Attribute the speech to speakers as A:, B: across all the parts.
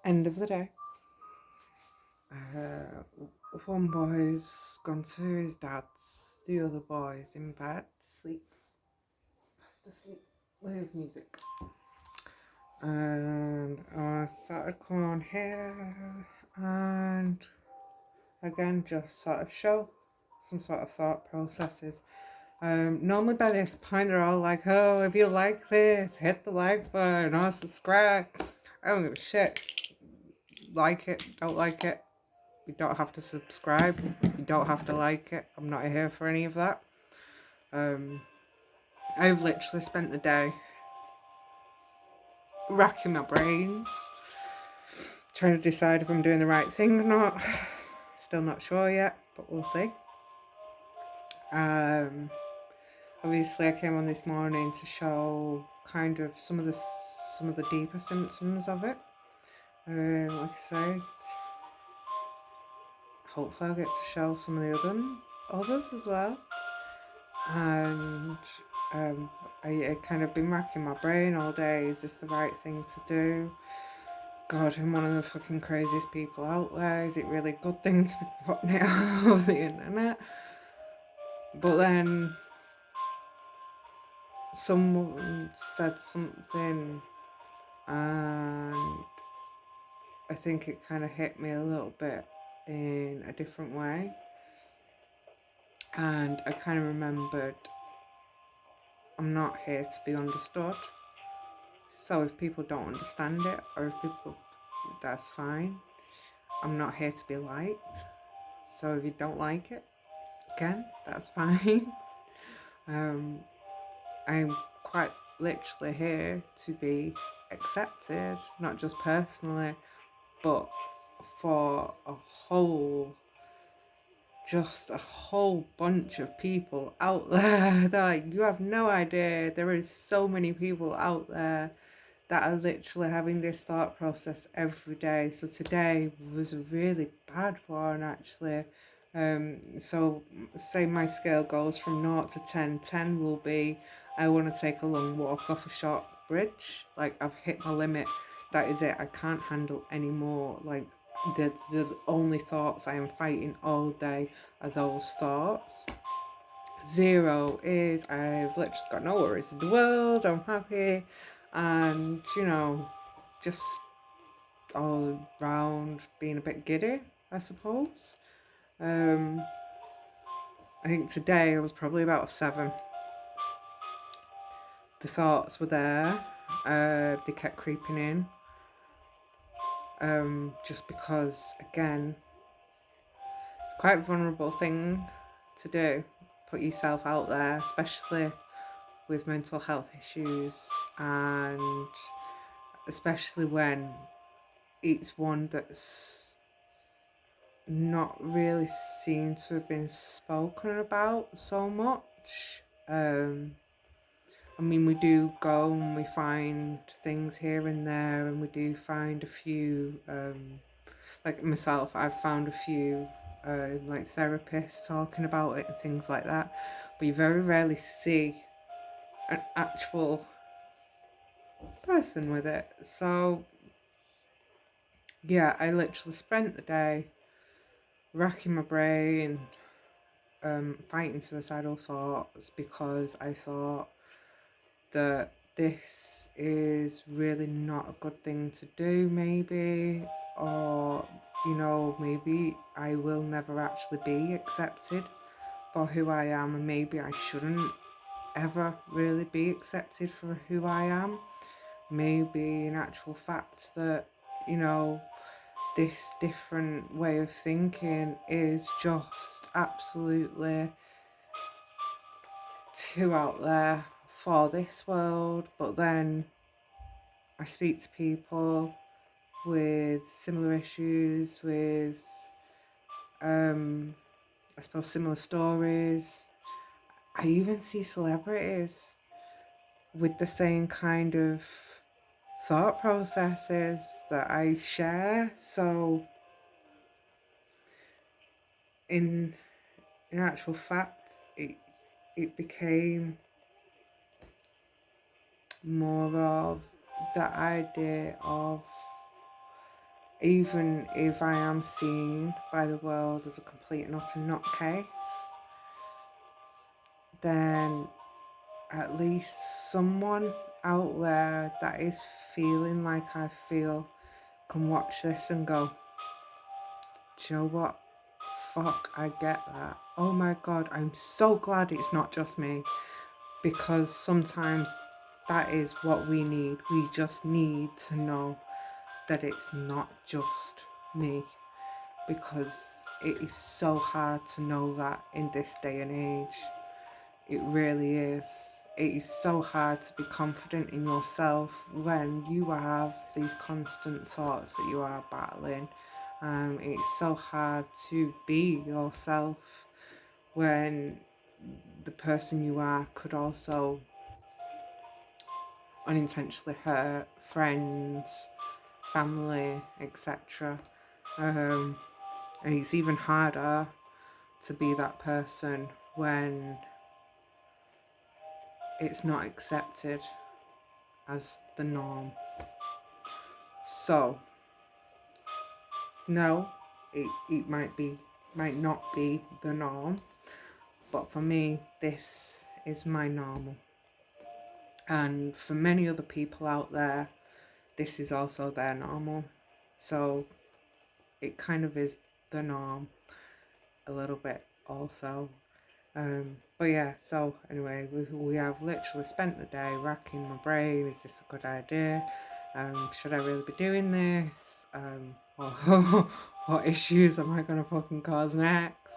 A: End of the day. One boy's gone to his dad's, the other boy's in bed, fast asleep, with his music. And I started coming on here and again just sort of show some sort of thought processes. Normally by this point they're all like, oh, if you like this, hit the like button or subscribe. I don't give a shit. Like it, don't like it. You don't have to subscribe. You don't have to like it. I'm not here for any of that. I've literally spent the day racking my brains, trying to decide if I'm doing the right thing or not. Still not sure yet, but we'll see. Obviously I came on this morning to show kind of some of the deeper symptoms of it. Like I said, hopefully I'll get to show some of the others as well. And I kind of been racking my brain all day. Is this the right thing to do? God, I'm one of the fucking craziest people out there. Is it really a good thing to be putting it all over the internet? But then someone said something and I think it kind of hit me a little bit in a different way. And I kind of remembered I'm not here to be understood. So if people don't understand it, or if people, that's fine. I'm not here to be liked. So if you don't like it, again, that's fine. I'm quite literally here to be accepted, not just personally, but for just a whole bunch of people out there that, like, you have no idea. There is so many people out there that are literally having this thought process every day. So today was a really bad one, actually. So say my scale goes from 0 to 10. 10 will be, I want to take a long walk off a short bridge. Like, I've hit my limit. That is it. I can't handle any more. Like, the only thoughts I am fighting all day are those thoughts. 0 is I've literally got no worries in the world. I'm happy. And, just all round being a bit giddy, I suppose. I think today I was probably about a 7. The thoughts were there. They kept creeping in. Just because, again, it's quite a vulnerable thing to do. Put yourself out there, especially with mental health issues, and especially when it's one that's not really seen to have been spoken about so much. We do go and we find things here and there, and we do find a few, like myself, I've found a few like therapists talking about it and things like that, but you very rarely see an actual person with it. So yeah, I literally spent the day racking my brain, fighting suicidal thoughts, because I thought that this is really not a good thing to do, maybe, or maybe I will never actually be accepted for who I am, and maybe I shouldn't ever really be accepted for who I am. Maybe in actual fact that, this different way of thinking is just absolutely too out there for this world. But then I speak to people with similar issues, with I suppose similar stories. I even see celebrities with the same kind of thought processes that I share. So in actual fact, it became more of the idea of even if I am seen by the world as a complete and utter nutcase, then at least someone out there that is feeling like I feel can watch this and go, do you know what? Fuck, I get that. Oh my God, I'm so glad it's not just me. Because sometimes that is what we need. We just need to know that it's not just me. Because it is so hard to know that in this day and age. It really is. It is so hard to be confident in yourself when you have these constant thoughts that you are battling. It's so hard to be yourself when the person you are could also unintentionally hurt friends, family, etc. And it's even harder to be that person when it's not accepted as the norm. So, no, it might not be the norm, but for me, this is my normal. And for many other people out there, this is also their normal. So it kind of is the norm a little bit also. But yeah, so anyway, we have literally spent the day racking my brain. Is this a good idea? Should I really be doing this? What issues am I going to fucking cause next?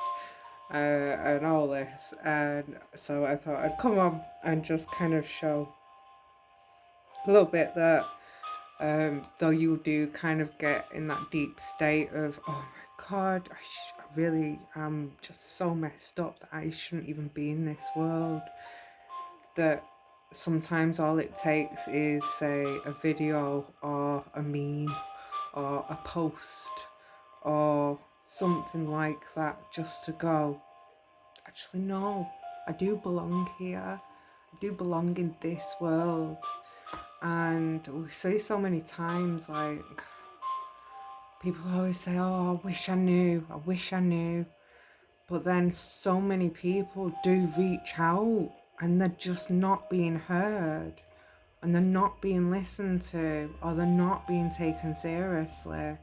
A: And all this. And so I thought I'd come on and just kind of show a little bit that though you do kind of get in that deep state of, oh my God, I really am just so messed up that I shouldn't even be in this world. That sometimes all it takes is, say, a video or a meme or a post or something like that just to go, actually, no, I do belong here. I do belong in this world. And we say so many times, like, people always say, oh, I wish I knew, I wish I knew. But then so many people do reach out and they're just not being heard and they're not being listened to or they're not being taken seriously.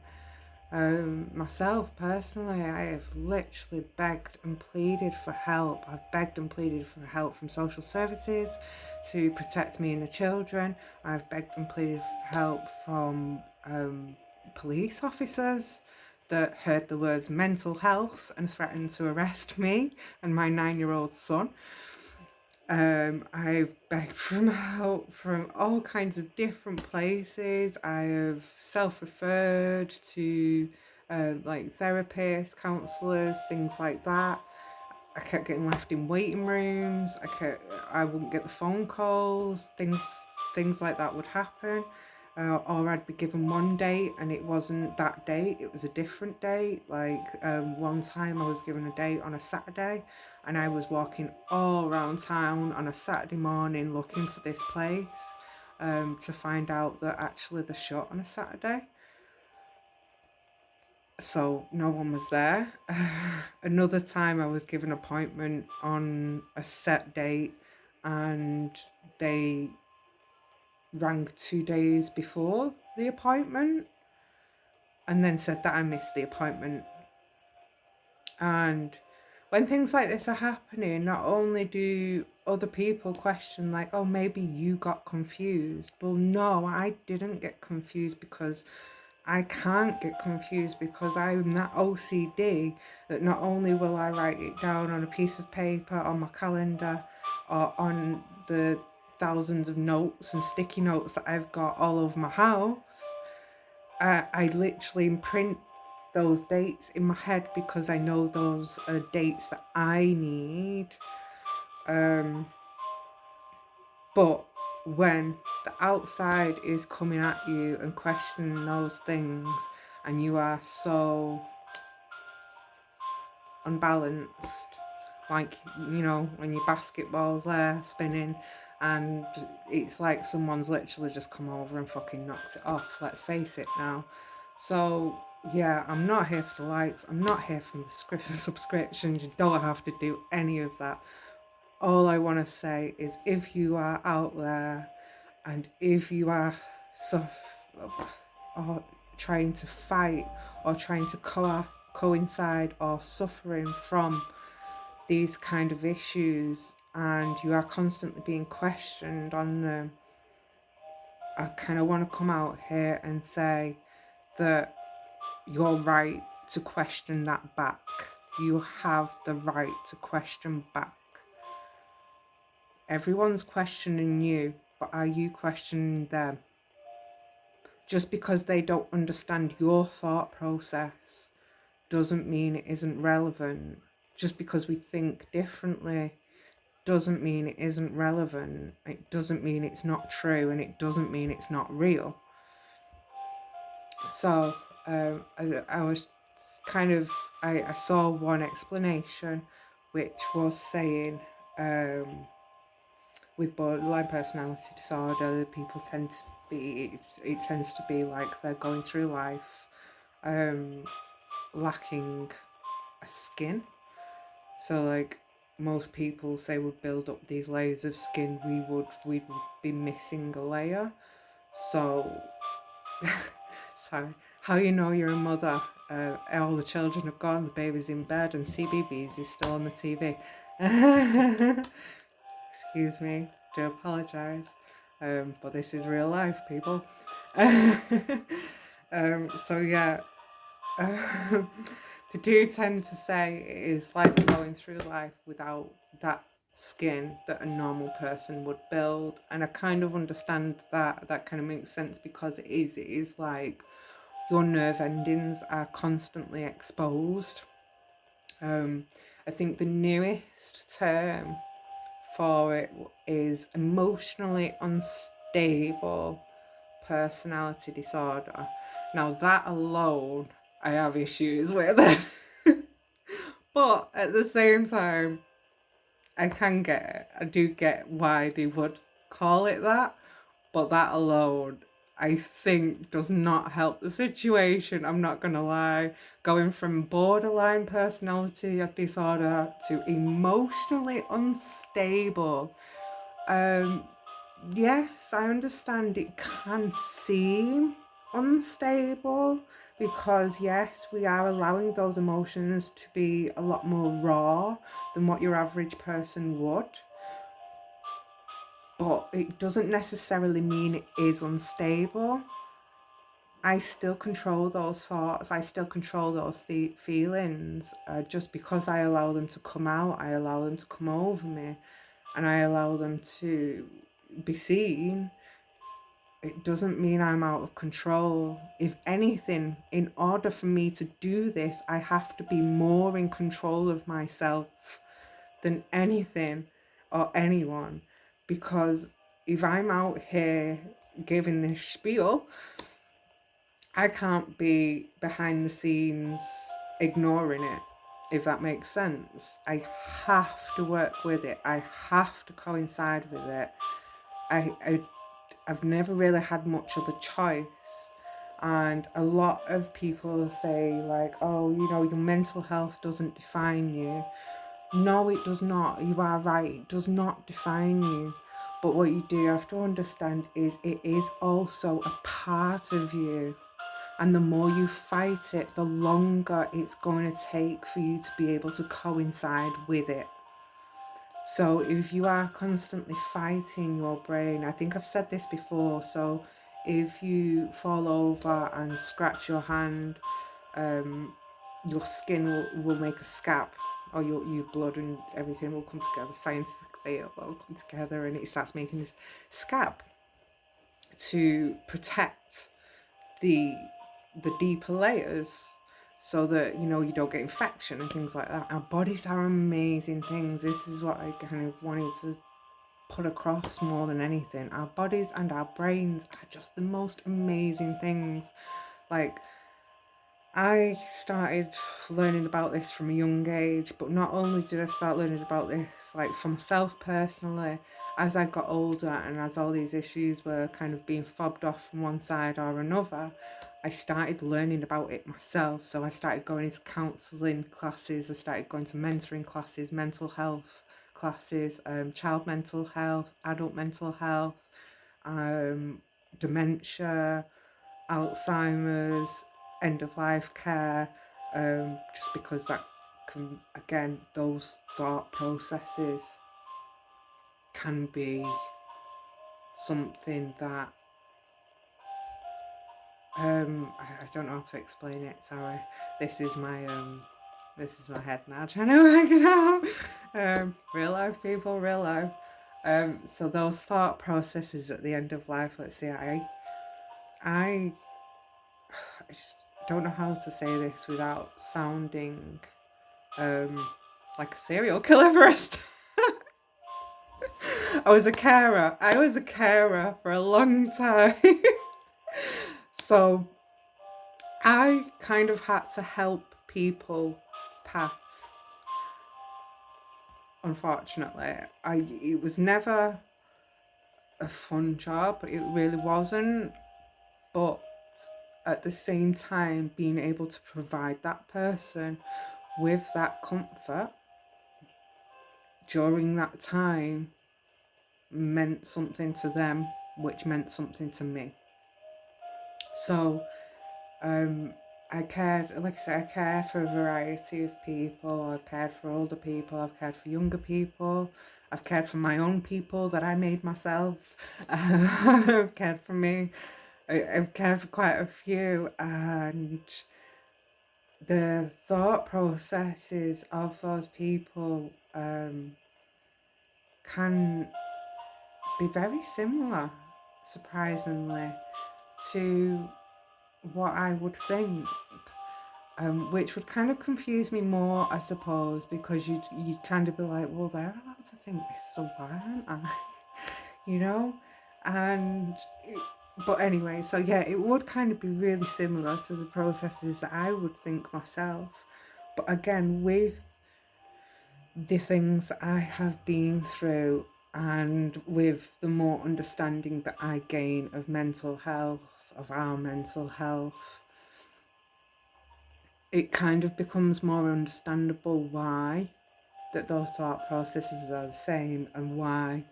A: Myself personally, I have literally begged and pleaded for help. I've begged and pleaded for help from social services to protect me and the children. I've begged and pleaded for help from police officers that heard the words mental health and threatened to arrest me and my 9-year-old son. I've begged for help from all kinds of different places. I have self-referred to like therapists, counsellors, things like that. I kept getting left in waiting rooms. I wouldn't get the phone calls. Things like that would happen. Or I'd be given one date and it wasn't that date, it was a different date. Like one time I was given a date on a Saturday and I was walking all around town on a Saturday morning looking for this place to find out that actually they're shut on a Saturday. So no one was there. Another time I was given an appointment on a set date and they rang 2 days before the appointment and then said that I missed the appointment. And when things like this are happening, not only do other people question like, oh, maybe you got confused. Well, no, I didn't get confused because I can't get confused because I'm that OCD that not only will I write it down on a piece of paper, on my calendar, or on the thousands of notes and sticky notes that I've got all over my house, I literally imprint those dates in my head because I know those are dates that I need. But when the outside is coming at you and questioning those things and you are so unbalanced, like, you know, when your basketball's there spinning and it's like someone's literally just come over and fucking knocked it off, let's face it now. So, yeah, I'm not here for the likes. I'm not here for the subscriptions. You don't have to do any of that. All I want to say is if you are out there and if you are so, or trying to fight or trying to coincide or suffering from these kind of issues and you are constantly being questioned on them, I kind of want to come out here and say that you're right to question that back. You have the right to question back. Everyone's questioning you, but are you questioning them? Just because they don't understand your thought process doesn't mean it isn't relevant. Just because we think differently doesn't mean it isn't relevant. It doesn't mean it's not true, and it doesn't mean it's not real. So I was kind of, I saw one explanation which was saying with borderline personality disorder, people tend to be, it tends to be like they're going through life lacking a skin. So like most people say would build up these layers of skin, we'd be missing a layer. So sorry, how you know you're a mother? All the children have gone, the baby's in bed, and CBBS is still on the TV. Excuse me, do apologise, but this is real life, people. So yeah, they do tend to say it is like going through life without that skin that a normal person would build, and I kind of understand that. That kind of makes sense because it is like your nerve endings are constantly exposed. I think the newest term for it is emotionally unstable personality disorder. Now that alone I have issues with. But at the same time, I can get it. I do get why they would call it that. But that alone, I think, does not help the situation. I'm not going to lie. Going from borderline personality disorder to emotionally unstable. Yes, I understand it can seem unstable because, yes, we are allowing those emotions to be a lot more raw than what your average person would. But it doesn't necessarily mean it is unstable. I still control those thoughts. I still control those feelings. Just because I allow them to come out, I allow them to come over me, and I allow them to be seen, it doesn't mean I'm out of control. If anything, in order for me to do this, I have to be more in control of myself than anything or anyone. Because if I'm out here giving this spiel, I can't be behind the scenes ignoring it, if that makes sense. I have to work with it. I have to coincide with it. I've never really had much of the choice. And a lot of people say, like, oh, your mental health doesn't define you. No, it does not. You are right. It does not define you. But what you do have to understand is it is also a part of you. And the more you fight it, the longer it's going to take for you to be able to coincide with it. So if you are constantly fighting your brain, I think I've said this before, so if you fall over and scratch your hand, your skin will make a scab, or your blood and everything will come together. Scientifically, it will come together and it starts making this scab to protect the deeper layers so that you don't get infection and things like that. Our bodies are amazing things. This is what I kind of wanted to put across more than anything. Our bodies and our brains are just the most amazing things. Like, I started learning about this from a young age, but not only did I start learning about this, like, for myself personally, as I got older and as all these issues were kind of being fobbed off from one side or another, I started learning about it myself. So I started going into counselling classes, I started going to mentoring classes, mental health classes, child mental health, adult mental health, dementia, Alzheimer's, end of life care, just because that can, again, those thought processes can be something that I don't know how to explain it. Sorry, this is my head now trying to work it out. Real life people, real life. So those thought processes at the end of life. Let's see, I don't know how to say this without sounding like a serial killer for us. I was a carer for a long time. So I kind of had to help people pass. Unfortunately, it was never a fun job. It really wasn't. But at the same time, being able to provide that person with that comfort during that time meant something to them, which meant something to me. So I cared, like I said, I cared for a variety of people. I've cared for older people, I've cared for younger people, I've cared for my own people that I made myself. I've cared for me. I've cared for quite a few, and the thought processes of those people can be very similar, surprisingly, to what I would think, which would kind of confuse me more, I suppose, because you'd kind of be like, well, they're allowed to think this, so why aren't I? You know? And but anyway, so yeah, it would kind of be really similar to the processes that I would think myself. But again, with the things that I have been through, and with the more understanding that I gain of mental health, of our mental health, it kind of becomes more understandable why that those thought processes are the same, and why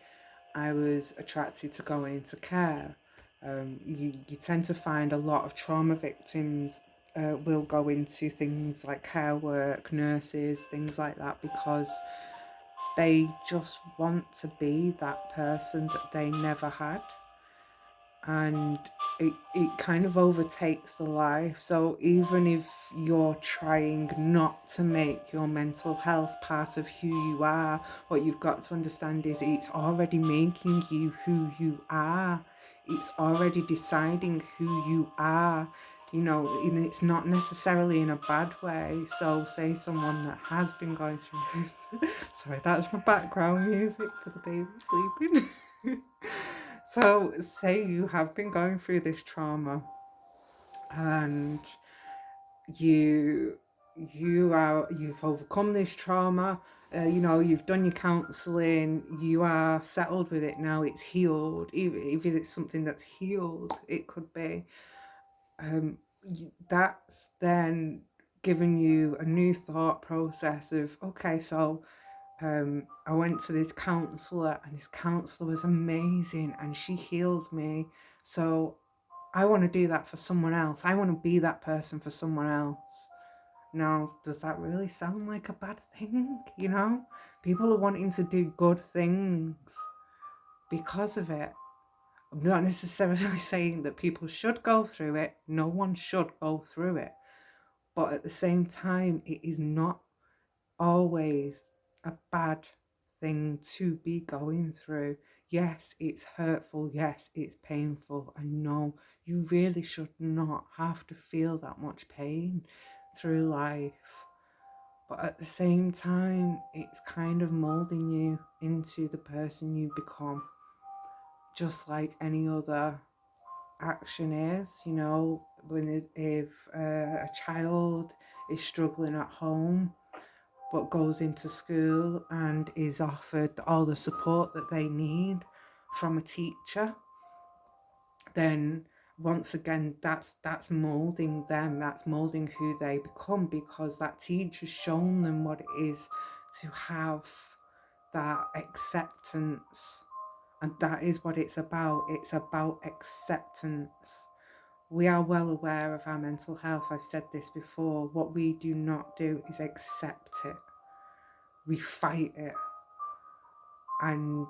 A: I was attracted to going into care. You tend to find a lot of trauma victims will go into things like care work, nurses, things like that, because they just want to be that person that they never had. And it kind of overtakes the life. So even if you're trying not to make your mental health part of who you are, what you've got to understand is it's already making you who you are. It's already deciding who you are, you know, and it's not necessarily in a bad way. So say someone that has been going through sorry, that's my background music for the baby sleeping. So say you have been going through this trauma, and you've overcome this trauma, you know, you've done your counselling, you are settled with it now, it's healed. Even if it's something that's healed, it could be, that's then giving you a new thought process of, okay, so I went to this counsellor, and this counsellor was amazing and she healed me. So I want to do that for someone else. I want to be that person for someone else. Now, does that really sound like a bad thing? You know, people are wanting to do good things because of it. I'm not necessarily saying that people should go through it. No one should go through it. But at the same time, it is not always a bad thing to be going through. Yes, it's hurtful. Yes, it's painful. And no, you really should not have to feel that much pain through life. But at the same time, it's kind of molding you into the person you become, just like any other action is. You know, if a child is struggling at home but goes into school and is offered all the support that they need from a teacher, then once again, that's molding them, that's molding who they become, because that teacher's shown them what it is to have that acceptance. And that is what it's about. It's about acceptance. We are well aware of our mental health. I've said this before. What we do not do is accept it. We fight it. And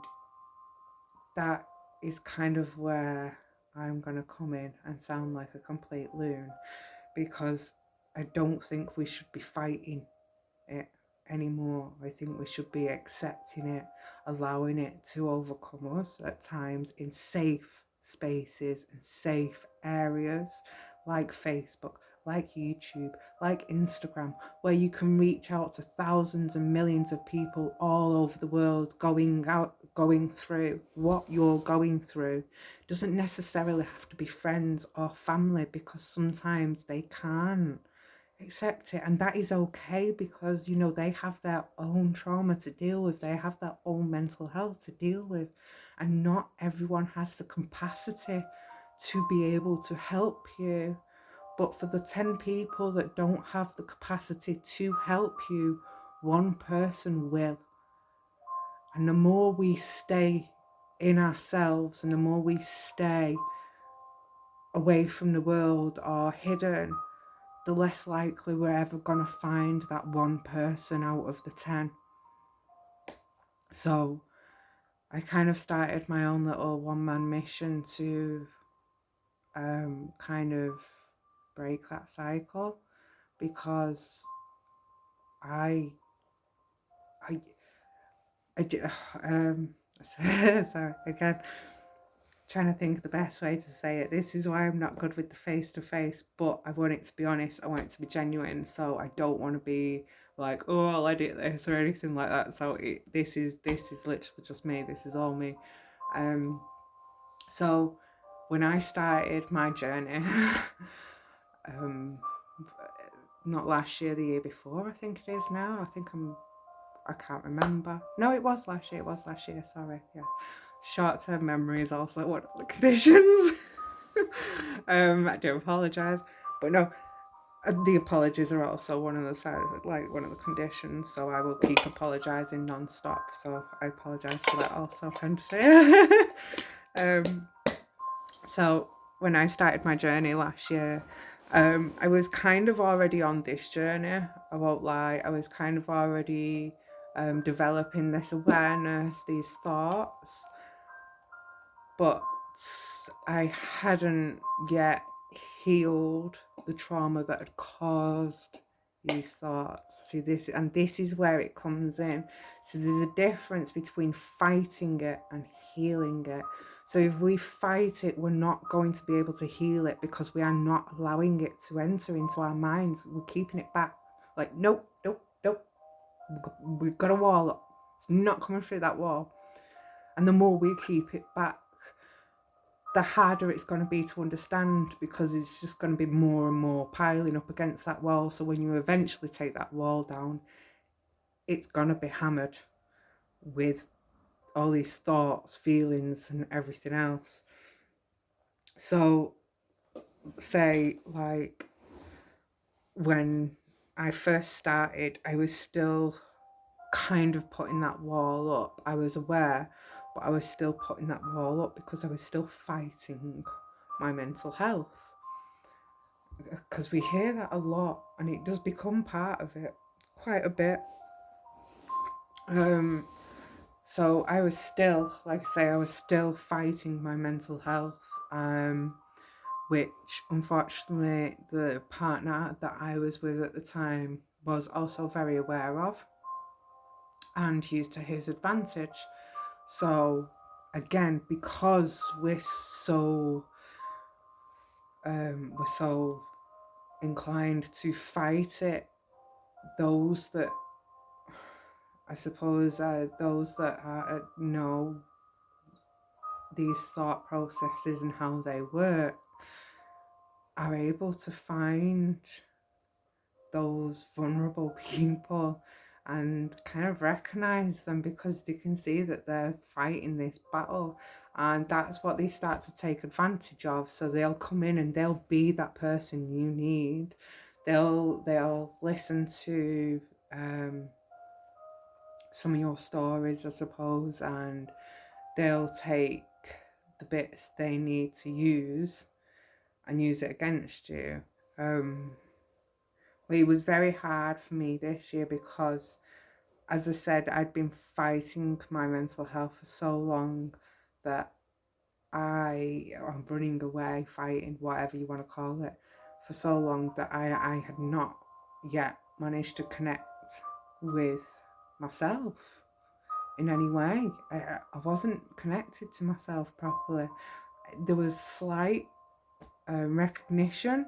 A: that is kind of where I'm going to come in and sound like a complete loon, because I don't think we should be fighting it anymore. I think we should be accepting it, allowing it to overcome us at times in safe spaces and safe areas like Facebook, like YouTube, like Instagram, where you can reach out to thousands and millions of people all over the world going through what you're going through. It doesn't necessarily have to be friends or family, because sometimes they can't accept it, and that is okay, because you know they have their own trauma to deal with, they have their own mental health to deal with, and not everyone has the capacity to be able to help you. But for the 10 people that don't have the capacity to help you, one person will. And the more we stay in ourselves, and the more we stay away from the world or hidden, the less likely we're ever going to find that one person out of the 10. So I kind of started my own little one-man mission to kind of break that cycle, because I did, sorry, again, trying to think of the best way to say it. This is why I'm not good with the face-to-face, but I want it to be honest, I want it to be genuine, so I don't want to be like, oh, I'll edit this or anything like that. So this is literally just me, this is all me. So when I started my journey, not last year, the year before, I think it is now, I can't remember. No, it was last year, sorry, yeah. Short-term memory is also one of the conditions. I do apologise, but no, the apologies are also one of the side of it, like one of the conditions. So I will keep apologising non-stop. So I apologise for that also, so when I started my journey last year, I was kind of already on this journey. I won't lie. I was kind of already developing this awareness, these thoughts, but I hadn't yet healed the trauma that had caused these thoughts. See, this is where it comes in. So there's a difference between fighting it and healing it. So if we fight it, we're not going to be able to heal it, because we are not allowing it to enter into our minds. We're keeping it back. Like, nope, nope, nope. We've got a wall up. It's not coming through that wall. And the more we keep it back, the harder it's going to be to understand, because it's just going to be more and more piling up against that wall. So when you eventually take that wall down, it's going to be hammered with all these thoughts, feelings, and everything else. So say, like, when I first started, I was still kind of putting that wall up. I was aware, but I was still putting that wall up because I was still fighting my mental health. Because we hear that a lot, and it does become part of it quite a bit. So I was still, like I say, I was still fighting my mental health, which unfortunately the partner that I was with at the time was also very aware of and used to his advantage. So again, because we're so inclined to fight it, those that I suppose those that know these thought processes and how they work are able to find those vulnerable people and kind of recognize them, because they can see that they're fighting this battle. And that's what they start to take advantage of. So they'll come in and they'll be that person you need. They'll listen to some of your stories, I suppose, and they'll take the bits they need to use and use it against you. But it was very hard for me this year because, as I said, I'd been fighting my mental health for so long that I'm running away, fighting, whatever you want to call it, for so long that I had not yet managed to connect with myself in any way. I wasn't connected to myself properly. There was slight recognition,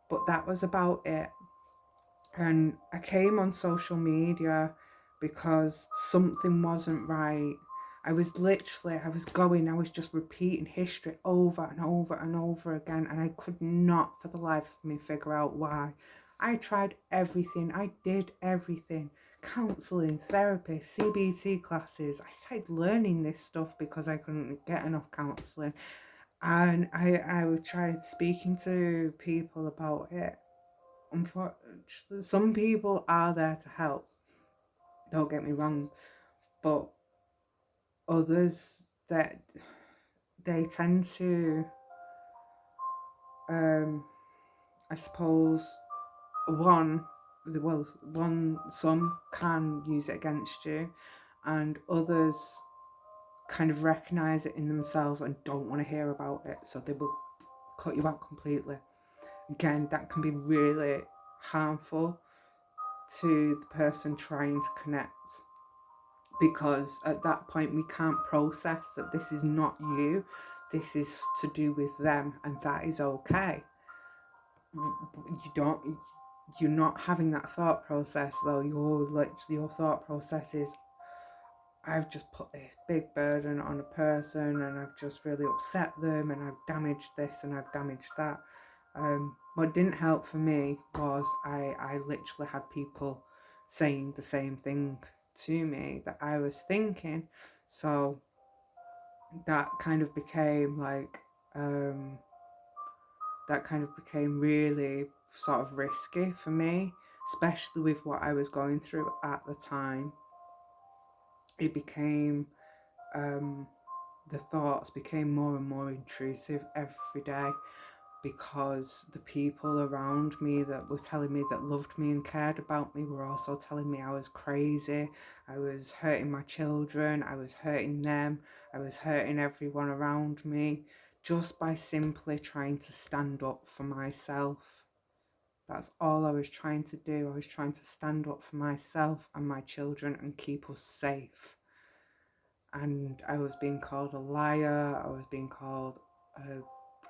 A: but that was about it. And I came on social media because something wasn't right. I was just repeating history over and over and over again, and I could not for the life of me figure out why. I tried everything, I did everything: counselling, therapy, CBT classes. I started learning this stuff because I couldn't get enough counselling. And I would try speaking to people about it. Unfortunately, some people are there to help, don't get me wrong, but others, that they tend to, I suppose, some can use it against you, and others kind of recognize it in themselves and don't want to hear about it, so they will cut you out completely. Again, that can be really harmful to the person trying to connect, because at that point we can't process that this is not you, this is to do with them, and that is okay. You're not having that thought process though. Your thought process is, I've just put this big burden on a person and I've just really upset them and I've damaged this and I've damaged that. What didn't help for me was I literally had people saying the same thing to me that I was thinking. So that kind of became like, really sort of risky for me, especially with what I was going through at the time. It became, the thoughts became more and more intrusive every day, because the people around me that were telling me that loved me and cared about me were also telling me I was crazy. I was hurting my children, I was hurting them, I was hurting everyone around me, just by simply trying to stand up for myself. That's all I was trying to do. I was trying to stand up for myself and my children and keep us safe. And I was being called a liar, I was being called a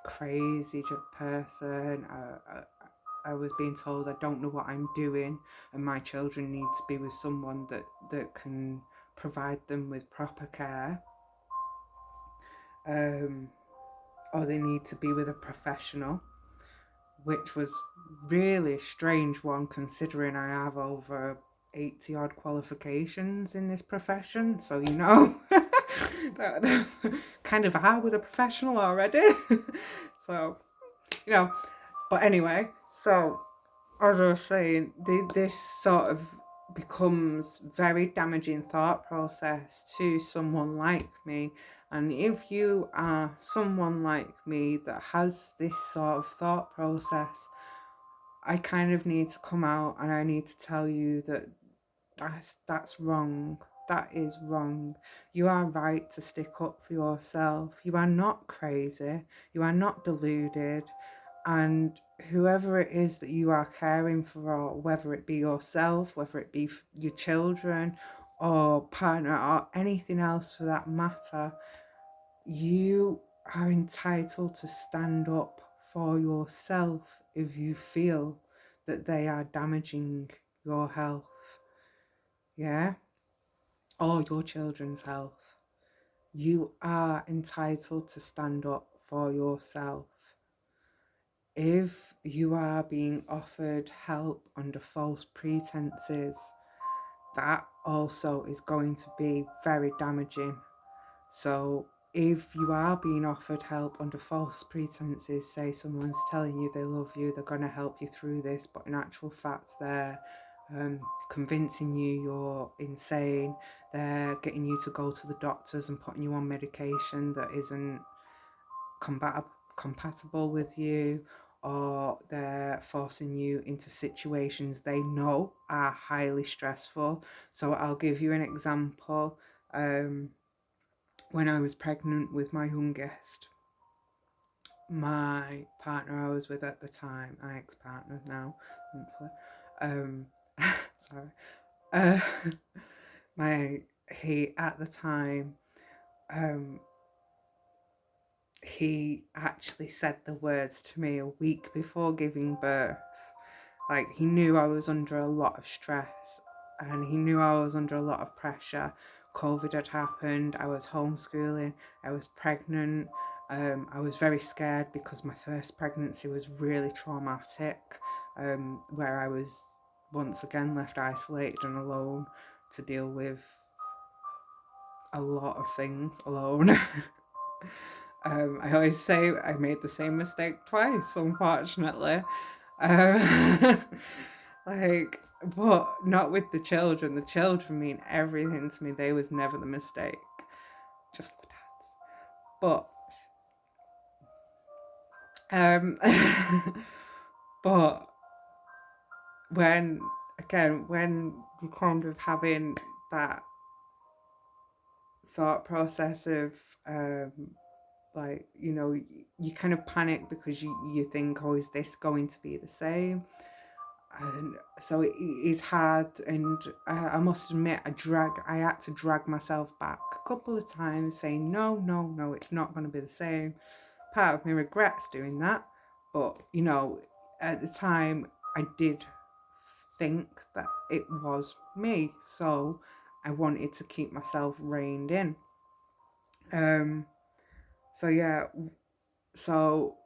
A: crazy person. I was being told I don't know what I'm doing, and my children need to be with someone that can provide them with proper care, or they need to be with a professional, which was really a strange one considering I have over 80 odd qualifications in this profession. So, that kind of are with a professional already. So, but anyway, so as I was saying, this sort of becomes very damaging thought process to someone like me. And if you are someone like me that has this sort of thought process, I kind of need to come out and I need to tell you that that's wrong. That is wrong. You are right to stick up for yourself. You are not crazy. You are not deluded. And whoever it is that you are caring for, or whether it be yourself, whether it be your children or partner or anything else for that matter, you are entitled to stand up for yourself if you feel that they are damaging your health, yeah, or your children's health. You are entitled to stand up for yourself. If you are being offered help under false pretenses, that also is going to be very damaging. So if you are being offered help under false pretenses, say someone's telling you they love you, they're going to help you through this, but in actual fact they're convincing you you're insane, they're getting you to go to the doctors and putting you on medication that isn't compatible with you, or they're forcing you into situations they know are highly stressful. So I'll give you an example. When I was pregnant with my youngest, my partner I was with at the time, my ex-partner now, thankfully, sorry, uh, he at the time, he actually said the words to me a week before giving birth. Like, he knew I was under a lot of stress and he knew I was under a lot of pressure. COVID had happened, I was homeschooling, I was pregnant. I was very scared because my first pregnancy was really traumatic, where I was once again left isolated and alone to deal with a lot of things alone. I always say I made the same mistake twice, unfortunately. Um, like, but not with the children. The children mean everything to me. They was never the mistake, just the dads. But, um, but when when you're kind of having that thought process of like, you know, you kind of panic because you think, oh, is this going to be the same? And so it is hard, and I must admit I had to drag myself back a couple of times saying no, it's not going to be the same. Part of me regrets doing that, but you know, at the time I did think that it was me, so I wanted to keep myself reined in. So yeah, so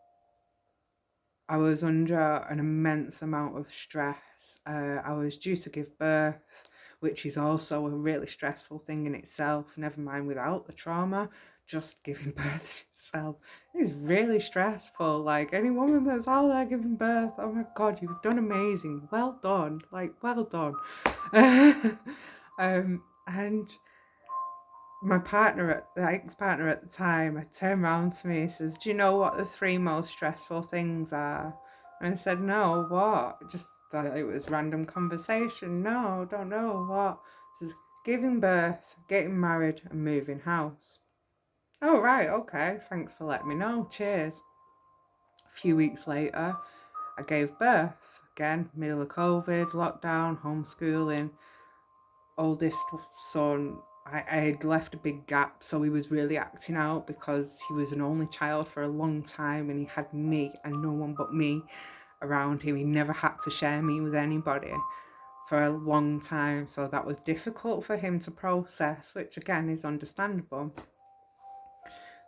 A: I was under an immense amount of stress. I was due to give birth, which is also a really stressful thing in itself, never mind without the trauma. Just giving birth itself is really stressful. Like, any woman that's out there giving birth, oh my God, you've done amazing. Well done. Like, well done. And my partner, the ex-partner at the time, I turned around to me and says, do you know what the three most stressful things are? And I said, no, what? Just thought it was random conversation. No, don't know what. He says, giving birth, getting married and moving house. Oh, right, okay, thanks for letting me know. Cheers. A few weeks later, I gave birth. Again, middle of COVID, lockdown, homeschooling. Oldest son, I had left a big gap, so he was really acting out because he was an only child for a long time and he had me and no one but me around him. He never had to share me with anybody for a long time, so that was difficult for him to process, which again is understandable.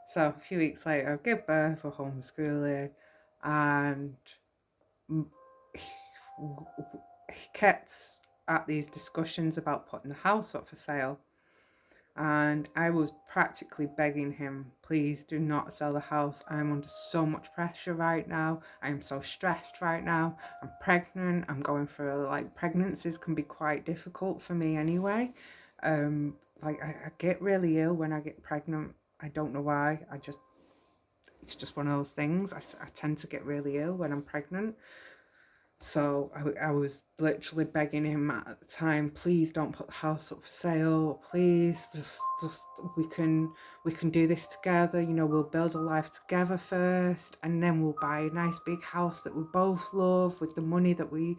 A: So a few weeks later, I give birth for homeschooling, and he kept at these discussions about putting the house up for sale. And I was practically begging him, please do not sell the house. I'm under so much pressure right now. I am so stressed right now. I'm pregnant. I'm going through, like, pregnancies can be quite difficult for me anyway. Like, I get really ill when I get pregnant. I don't know why. It's just one of those things. I tend to get really ill when I'm pregnant. So I was literally begging him at the time, please don't put the house up for sale. Please, just we can do this together. You know, we'll build a life together first, and then we'll buy a nice big house that we both love with the money that we've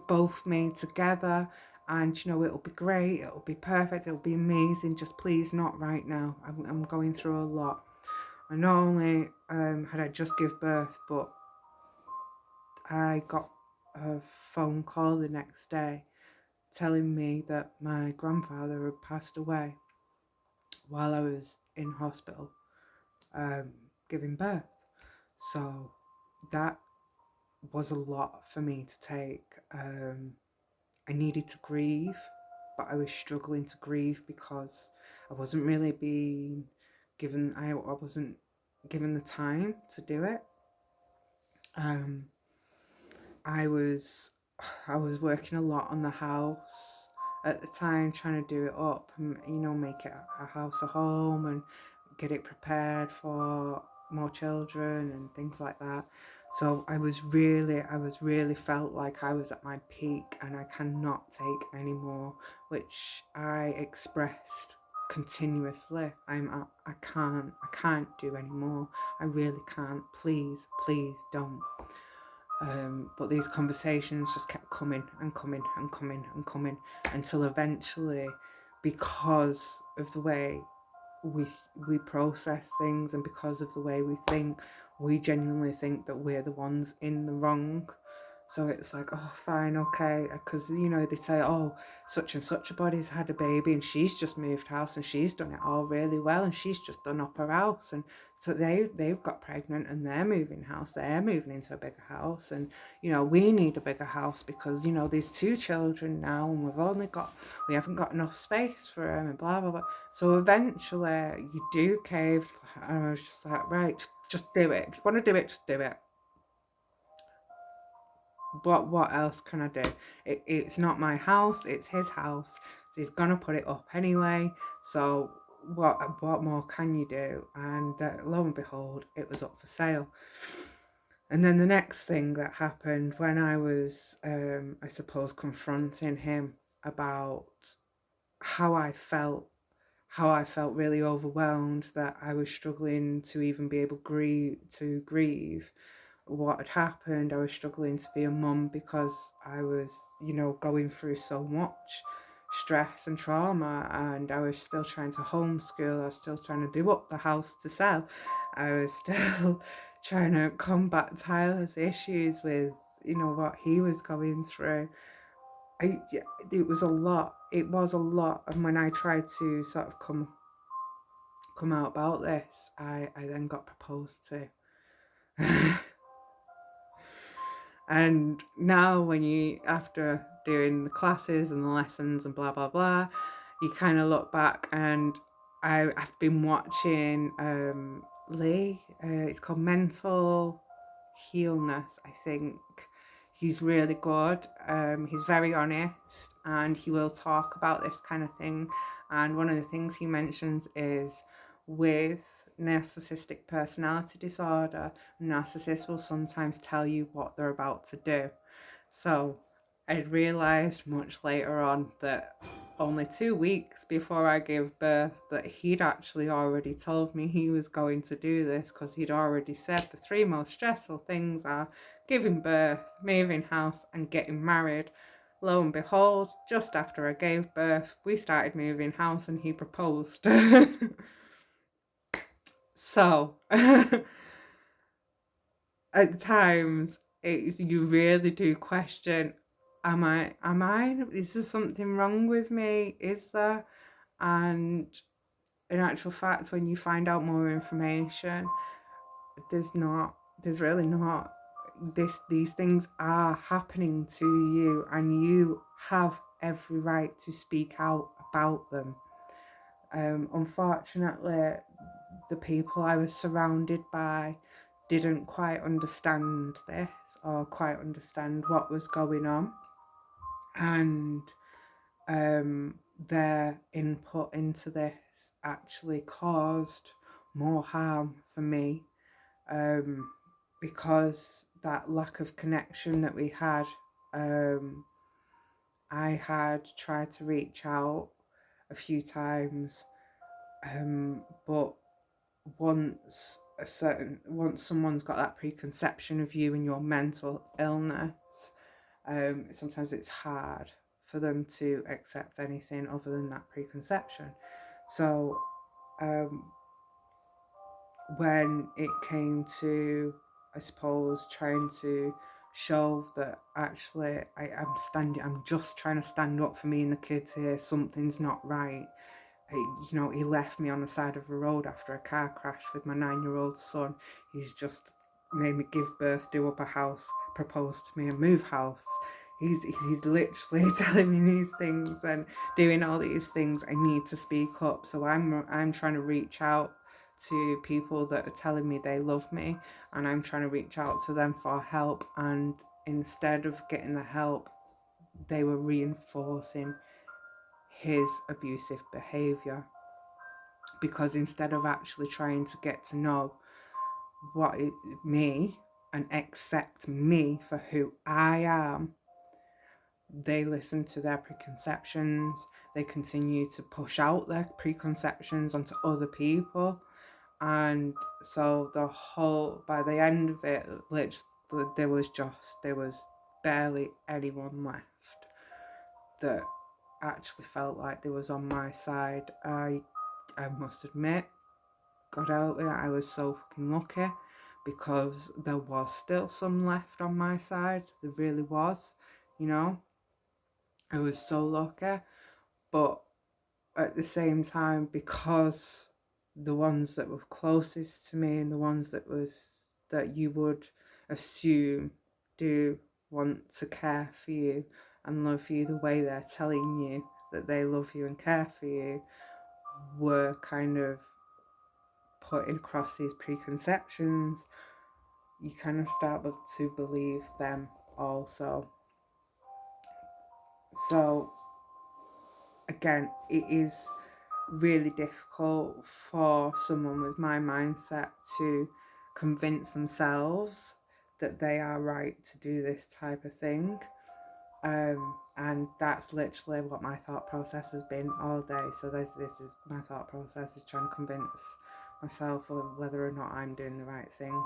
A: both made together. And you know, it'll be great. It'll be perfect. It'll be amazing. Just please, not right now. I'm going through a lot. And not only had I just give birth, but I got a phone call the next day telling me that my grandfather had passed away while I was in hospital giving birth. So that was a lot for me to take. I needed to grieve, but I was struggling to grieve because I wasn't really being I wasn't given the time to do it. Um, I was I was working a lot on the house at the time, trying to do it up and make it a house a home and get it prepared for more children and things like that. So I was really felt like I was at my peak and I cannot take any more, which I expressed continuously. I can't do any more. I really can't. Please don't. But these conversations just kept coming and coming and coming and coming until eventually, because of the way we we process things and because of the way we think, we genuinely think that we're the ones in the wrong. So it's like, oh, fine, okay, because they say, oh, such and such a body's had a baby and she's just moved house and she's done it all really well and she's just done up her house, and so they've got pregnant and they're moving house, they're moving into a bigger house, and we need a bigger house because there's 2 children now and we haven't got enough space for them and blah blah blah. So eventually you do cave, and I was just like, right, just do it. If you want to do it, just do it. But what else can I do? It's not my house, it's his house. So he's gonna put it up anyway. So what more can you do? And lo and behold, it was up for sale. And then the next thing that happened when I was, I suppose, confronting him about how I felt, really overwhelmed that I was struggling to even be able to grieve what had happened. I was struggling to be a mum because I was, going through so much stress and trauma, and I was still trying to homeschool. I was still trying to do up the house to sell. I was still trying to combat Tyler's issues with, what he was going through. It was a lot. It was a lot. And when I tried to sort of come out about this, I then got proposed to. And now when after doing the classes and the lessons and blah, blah, blah, you kind of look back, and I've been watching Lee. It's called Mental Healness, I think. He's really good. He's very honest and he will talk about this kind of thing. And one of the things he mentions is with narcissistic personality disorder, narcissists will sometimes tell you what they're about to do. So I realised much later on that only 2 weeks before I gave birth that he'd actually already told me he was going to do this, because he'd already said the 3 most stressful things are giving birth, moving house and getting married. Lo and behold, just after I gave birth, we started moving house and he proposed. So at times you really do question, am I is there something wrong with me, is there? And in actual fact, when you find out more information, there's really not. These things are happening to you and you have every right to speak out about them. Unfortunately, the people I was surrounded by didn't quite understand this or quite understand what was going on, and their input into this actually caused more harm for me, because that lack of connection that we had. I had tried to reach out a few times, but once someone's got that preconception of you and your mental illness, sometimes it's hard for them to accept anything other than that preconception. So when it came to, I suppose, trying to show that actually I'm just trying to stand up for me and the kids here, something's not right. He left me on the side of a road after a car crash with my 9-year-old son. He's just made me give birth, do up a house, propose to me and move house. He's literally telling me these things and doing all these things. I need to speak up. So I'm trying to reach out to people that are telling me they love me, and I'm trying to reach out to them for help, and instead of getting the help, they were reinforcing his abusive behavior. Because instead of actually trying to get to know me and accept me for who I am, they listen to their preconceptions. They continue to push out their preconceptions onto other people. And so by the end of it, there was barely anyone left that actually felt like they was on my side. I must admit, God help me, I was so fucking lucky, because there was still some left on my side. There really was, you know. I was so lucky, but at the same time, because the ones that were closest to me and the ones that you would assume do want to care for you and love you the way they're telling you that they love you and care for you, were kind of putting across these preconceptions, you kind of start to believe them also. So again, it is really difficult for someone with my mindset to convince themselves that they are right to do this type of thing. And that's literally what my thought process has been all day. So this is my thought process, is trying to convince myself of whether or not I'm doing the right thing.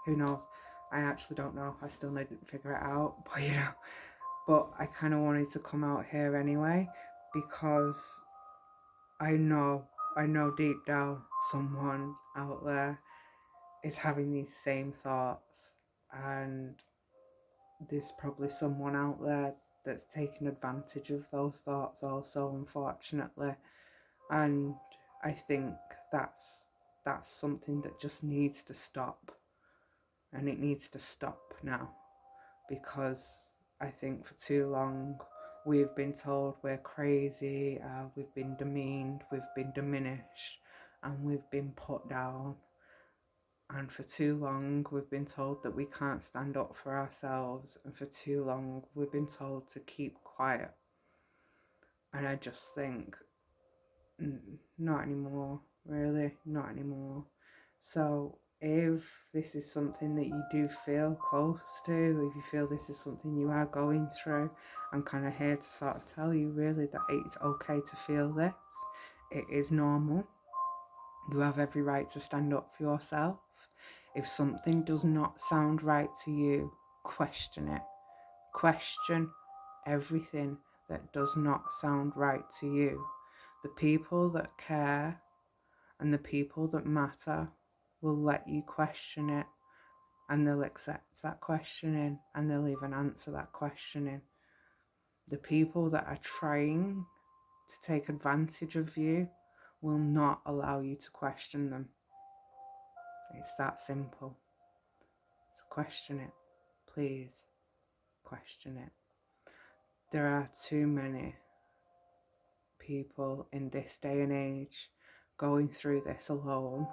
A: Who knows? I actually don't know. I still need to figure it out. But I kind of wanted to come out here anyway, because I know deep down someone out there is having these same thoughts, and there's probably someone out there that's taking advantage of those thoughts also, unfortunately. And I think that's something that just needs to stop, and it needs to stop now, because I think for too long we've been told we're crazy, we've been demeaned, we've been diminished, and we've been put down. And for too long we've been told that we can't stand up for ourselves, and for too long we've been told to keep quiet. And I just think, not anymore, really, not anymore. So if this is something that you do feel close to, if you feel this is something you are going through, I'm kind of here to sort of tell you really that it's okay to feel this. It is normal. You have every right to stand up for yourself. If something does not sound right to you, question it. Question everything that does not sound right to you. The people that care and the people that matter will let you question it, and they'll accept that questioning, and they'll even answer that questioning. The people that are trying to take advantage of you will not allow you to question them. It's that simple. So question it. Please question it. There are too many people in this day and age going through this alone,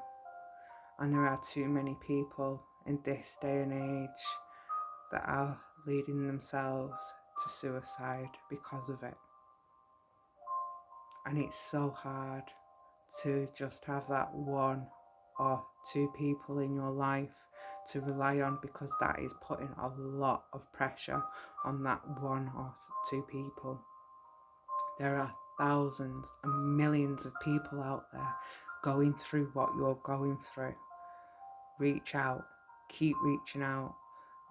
A: and there are too many people in this day and age that are leading themselves to suicide because of it. And it's so hard to just have that one or two people in your life to rely on, because that is putting a lot of pressure on that one or two people. There are thousands and millions of people out there going through what you're going through. Reach out, keep reaching out.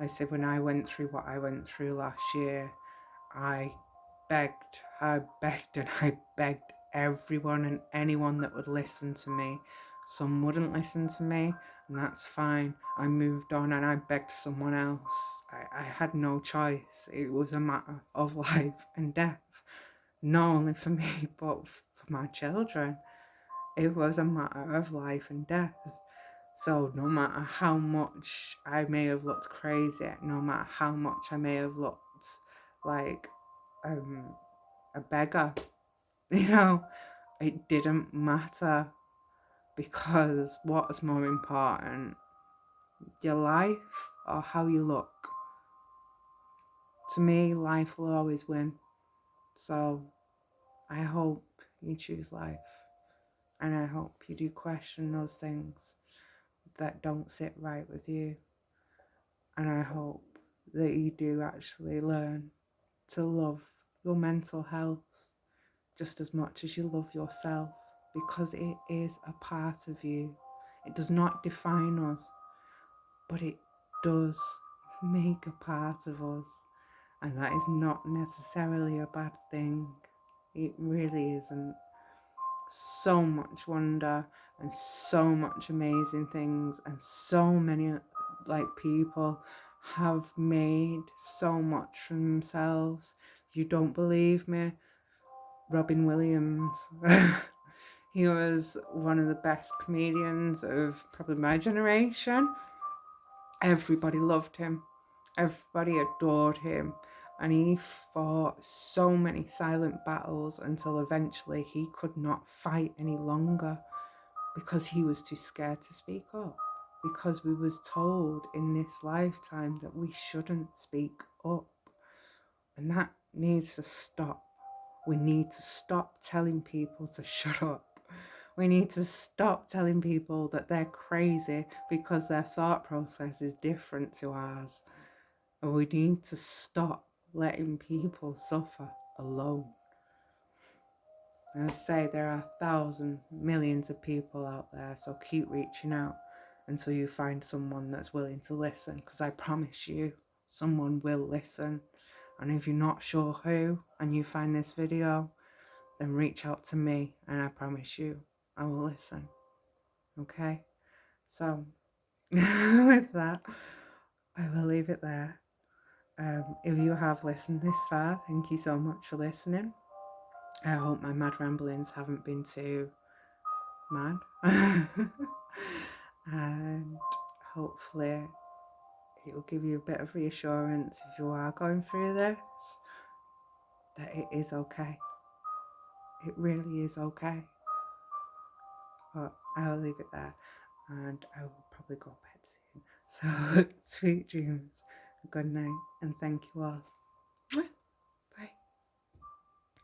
A: I said, when I went through what I went through last year, I begged and I begged everyone and anyone that would listen to me. Some wouldn't listen to me, and that's fine. I moved on and I begged someone else. I had no choice. It was a matter of life and death, not only for me, but for my children. It was a matter of life and death. So no matter how much I may have looked crazy, no matter how much I may have looked like a beggar, it didn't matter, Because what is more important, your life or how you look? To me, life will always win. So I hope you choose life. And I hope you do question those things that don't sit right with you. And I hope that you do actually learn to love your mental health just as much as you love yourself, because it is a part of you. It does not define us, but it does make a part of us. And that is not necessarily a bad thing. It really isn't. So much wonder and so much amazing things, and so many people have made so much for themselves. You don't believe me? Robin Williams. He was one of the best comedians of probably my generation. Everybody loved him. Everybody adored him. And he fought so many silent battles until eventually he could not fight any longer, because he was too scared to speak up. Because we was told in this lifetime that we shouldn't speak up. And that needs to stop. We need to stop telling people to shut up. We need to stop telling people that they're crazy because their thought process is different to ours. And we need to stop letting people suffer alone. And I say there are thousands, millions of people out there, so keep reaching out until you find someone that's willing to listen, because I promise you, someone will listen. And if you're not sure who, and you find this video, then reach out to me, and I promise you, I will listen. Okay? So, with that, I will leave it there. If you have listened this far, thank you so much for listening. I hope my mad ramblings haven't been too mad. And hopefully it will give you a bit of reassurance if you are going through this, that it is okay. It really is okay. But I'll leave it there, and I will probably go to bed soon. So sweet dreams, good night, and thank you all.